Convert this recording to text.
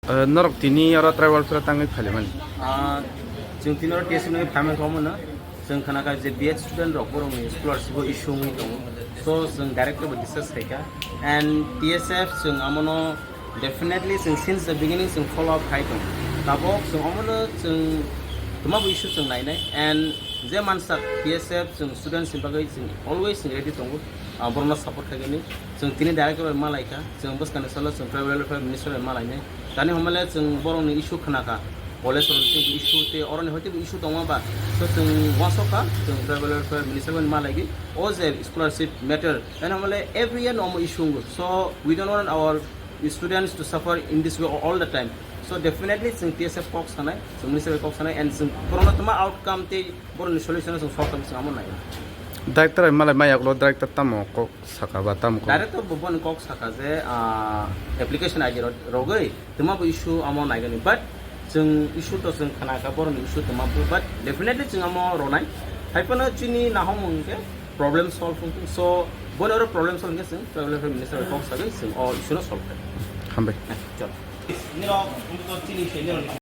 Norok tini ora travel pra tangai phaleman. जों तिनर TSF नि फाइमेल खालामोना जों खोनाका जे B.ED स्टुडेन्ट रक बरं स्कलारशिप इशू दं सो जों डाइरेक्टर बो डिसकस खायका एन्ड TSF जों आमनो डेफिनेटली जों सिन्स द बिगिनिंग जों फलो अप खायदों दाबो जों आमनो जों तमाबो इशू जों नायनाय एन्ड जे मानसा TSF जों स्टुडेन्टस बागै जों अलवेज रेडी दं बरनो सपोर्ट खायगोनि जों तिनि डाइरेक्टर मालायका जों बसकाने सला जों ट्राइबल वेलफेयर मिनिस्टर मालायने दानि हमले जों बरनो इशू खोनाका कलेज इशू ते और इशू दंबा सो जों वासका जों ट्राइबल वेलफेयर मिनिस्टर मालायगी ओ जे स्कॉलरशिप मैटर एंड हमले every year normal issue so we don't want our students to suffer in this way all the time so definitely जों TSF कॉक्स थानाय जों मिनिस्टर कॉक्स थानाय एंड जों कोरोना तमा आउटकम ते बरनि सॉल्यूशन जों सॉल्व खालामनो सामो नाय Director malai mayaklo director tamo kok sakaba tam ko. Director बबन कॉक्स साका जे एप्लीकेशन आइजे रोगै तमाबो इशू आमो नायगनि बाट जों इशू तो जों खानाका बरनि इशू तमाबो बाट डेफिनेटली जों आमो रनाय हाइपनो चिनि नाहम मुंके प्रॉब्लम सॉल्व सो बोन और प्रॉब्लम सॉल्व के जों ट्राइबल वेलफेयर मिनिस्टर कॉक्स सागै जों इशू सॉल्व खालाम Hambe. चल निरो उनको चिनि